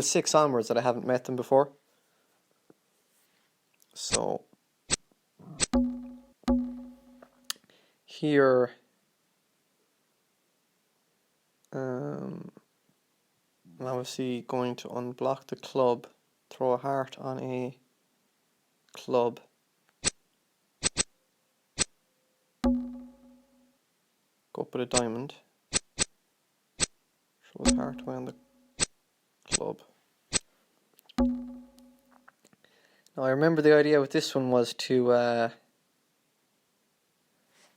6 onwards that I haven't met them before. So here, I'm obviously going to unblock the club, throw a heart on a club, go up with a diamond, throw a heart away on the club. Now I remember the idea with this one was to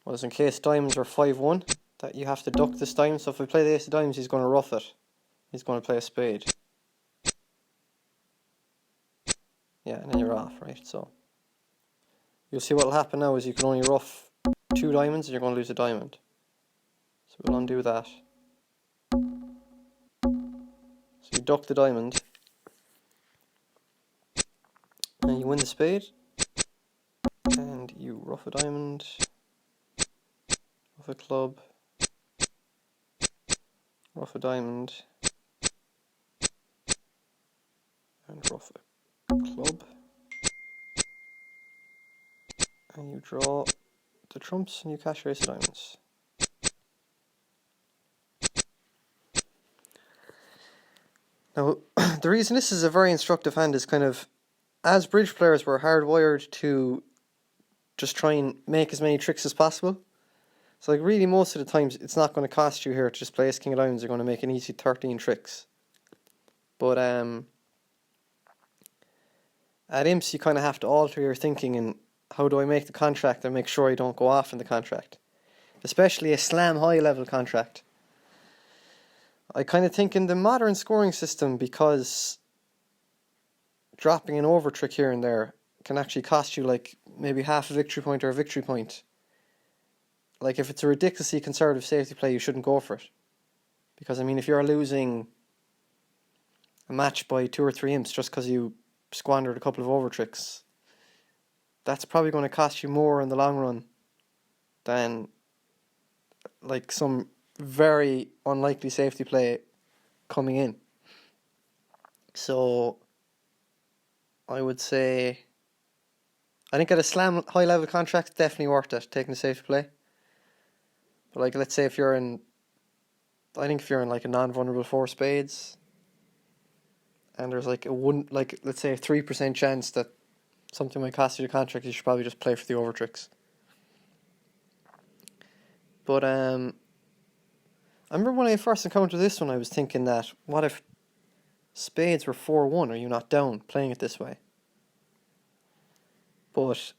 was in case diamonds are 5-1 that you have to duck this diamond. So if I play the ace of diamonds, he's going to ruff it. He's going to play a spade. Yeah, and then you're off, right? So you'll see what will happen now is you can only ruff 2 diamonds and you're going to lose a diamond. So we'll undo that. So you duck the diamond and you win the spade, and you ruff a diamond, ruff a club, ruff a diamond, and ruff a club, and you draw the trumps and you cash your ace of diamonds. Now, the reason this is a very instructive hand is kind of, as bridge players, we're hardwired to just try and make as many tricks as possible. So like really most of the times it's not going to cost you here to just play ace king of diamonds. You're going to make an easy 13 tricks. But at imps you kind of have to alter your thinking and how do I make the contract and make sure I don't go off in the contract. Especially a slam high level contract. I kind of think in the modern scoring system, because dropping an over trick here and there can actually cost you like maybe half a victory point or a victory point. Like if it's a ridiculously conservative safety play, you shouldn't go for it. Because I mean, if you're losing a match by 2 or 3 imps just because you squandered a couple of over tricks, that's probably going to cost you more in the long run than like some very unlikely safety play coming in. So I would say, I think at a slam high level contract, definitely worth it, taking a safety play. But like, let's say if you're in, I think if you're in like a non-vulnerable 4 spades, and there's like a one, like let's say a 3% chance that something might cost you the contract, you should probably just play for the over tricks. But I remember when I first encountered this one, I was thinking that, what if spades were 4-1? Are you not down playing it this way? But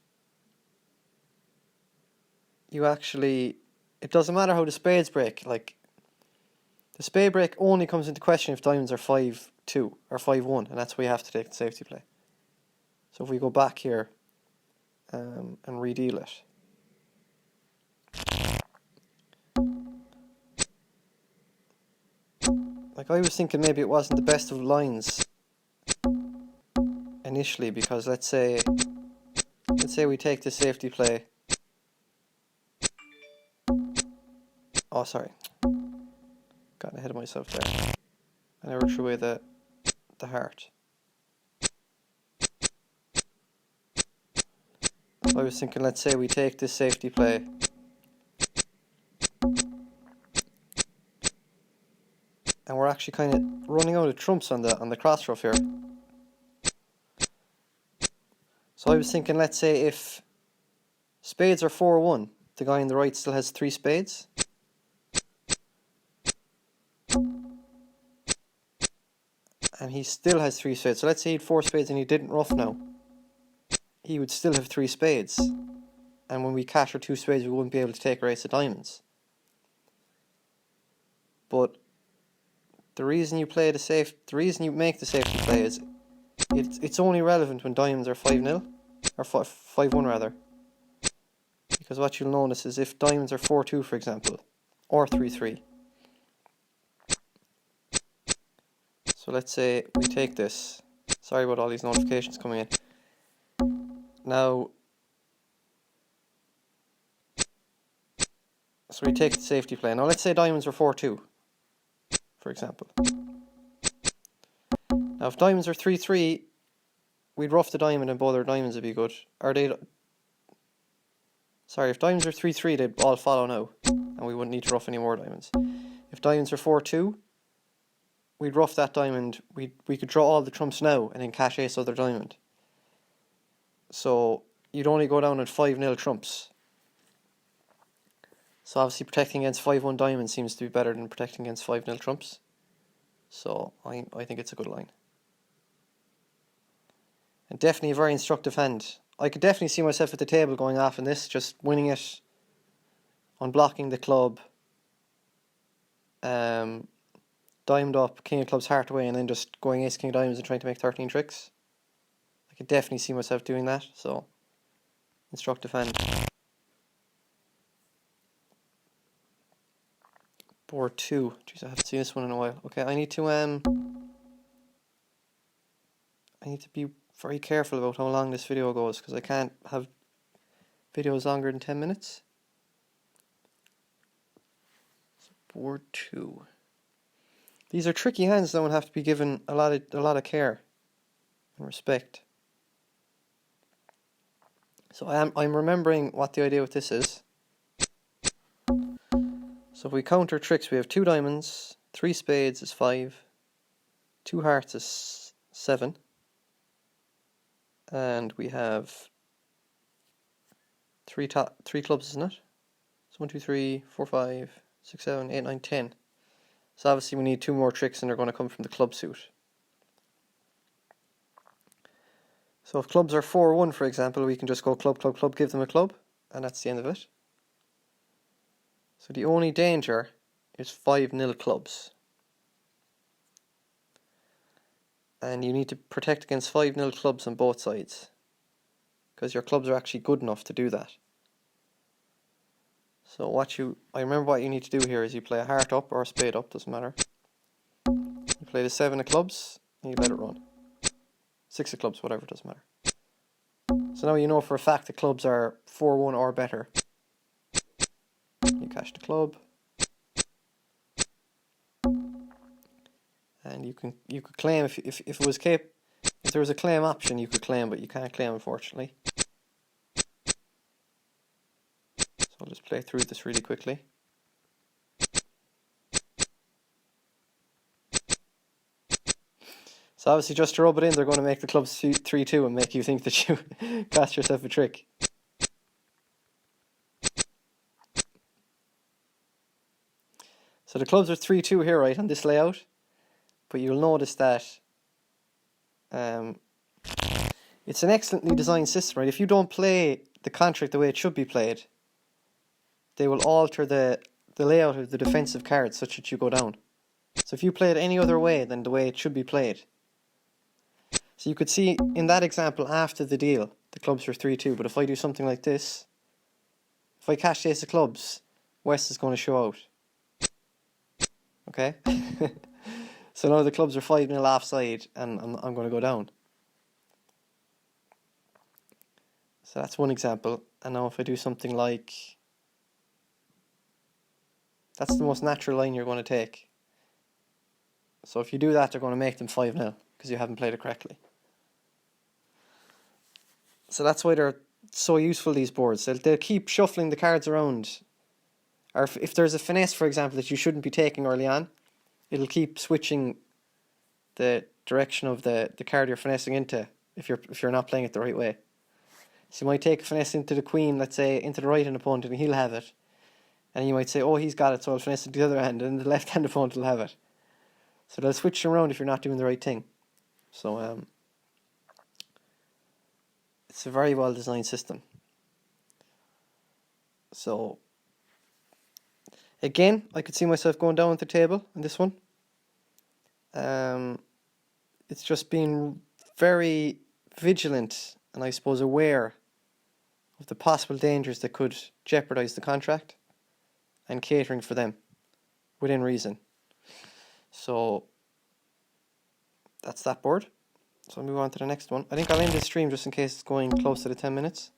you actually, it doesn't matter how the spades break. Like, the spade break only comes into question if diamonds are 5-2 or 5-1, and that's why you have to take the safety play. So if we go back here and redeal it. Like, I was thinking maybe it wasn't the best of lines initially, because let's say we take the safety play. Oh, sorry. Got ahead of myself there. I never threw away the heart. So I was thinking, let's say we take this safety play. And we're actually kind of running out of trumps on the cross ruff here. So I was thinking, let's say if spades are 4-1, the guy on the right still has 3 spades. And he still has 3 spades. So let's say he had 4 spades and he didn't ruff now. He would still have 3 spades. And when we cash our 2 spades, we wouldn't be able to take our ace of diamonds. But the reason you make the safety play is it's only relevant when diamonds are 5-0 or 5-1 rather. Because what you'll notice is if diamonds are 4-2, for example, or 3-3. So let's say we take this. Sorry about all these notifications coming in. Now, so we take the safety play. Now let's say diamonds are 4-2, for example. Now if diamonds are 3-3, we'd rough the diamond and both our diamonds would be good. Sorry, if diamonds are 3-3, they'd all follow now, and we wouldn't need to rough any more diamonds. If diamonds are 4-2, we'd rough that diamond. We could draw all the trumps now and then cash ace other diamond. So you'd only go down at 5-0 trumps. So obviously protecting against 5-1 diamond seems to be better than protecting against 5-0 trumps. So I think it's a good line. And definitely a very instructive hand. I could definitely see myself at the table going off in this, just winning it, unblocking the club, diamond up, king of clubs, heart away, and then just going ace king of diamonds and trying to make 13 tricks. I could definitely see myself doing that, so instructive hand. Board 2. Jeez, I haven't seen this one in a while. Okay, I need to be very careful about how long this video goes, because I can't have videos longer than 10 minutes. So board 2. These are tricky hands that would have to be given a lot of care and respect. So I'm remembering what the idea with this is. So if we counter tricks, we have 2 diamonds, 3 spades is 5, 2 hearts is 7, and we have 3 clubs, isn't it? So 1, 2, 3, 4, 5, 6, 7, 8, 9, 10. So obviously we need 2 more tricks, and they're going to come from the club suit. So if clubs are 4-1, for example, we can just go club, club, club, give them a club, and that's the end of it. So the only danger is 5-0 clubs. And you need to protect against 5-0 clubs on both sides, because your clubs are actually good enough to do that. So I remember what you need to do here is you play a heart up or a spade up, doesn't matter. You play the 7 of clubs and you let it run. 6 of clubs, whatever, doesn't matter. So now you know for a fact the clubs are 4-1 or better. You cash the club, and you could claim if it was if there was a claim option, you could claim, but you can't claim, unfortunately. So I'll just play through this really quickly. So obviously, just to rub it in, they're going to make the clubs 3-2 and make you think that you cast yourself a trick. So the clubs are 3-2 here, right, on this layout. But you'll notice that it's an excellently designed system, right? If you don't play the contract the way it should be played, they will alter the layout of the defensive cards such that you go down. So if you play it any other way than the way it should be played. So you could see in that example after the deal, the clubs are 3-2. But if I do something like this, if I cash the ace of clubs, West is going to show out. Okay? So now the clubs are 5-0 offside, and I'm going to go down. So that's one example. And now if I do something like... That's the most natural line you're going to take. So if you do that, they're going to make them 5-0, because you haven't played it correctly. So that's why they're so useful, these boards. They'll keep shuffling the cards around. Or if there's a finesse, for example, that you shouldn't be taking early on, it'll keep switching the direction of the card you're finessing into if you're not playing it the right way. So you might take a finesse into the queen, let's say, into the right hand opponent, and he'll have it. And you might say, oh, he's got it, so I'll finesse it to the other hand, and the left hand opponent will have it. So they'll switch around if you're not doing the right thing. So it's a very well designed system. So again, I could see myself going down at the table in this one. It's just being very vigilant and I suppose aware of the possible dangers that could jeopardize the contract and catering for them within reason. So that's that board. So I'll move on to the next one. I think I'll end this stream just in case it's going close to the 10 minutes.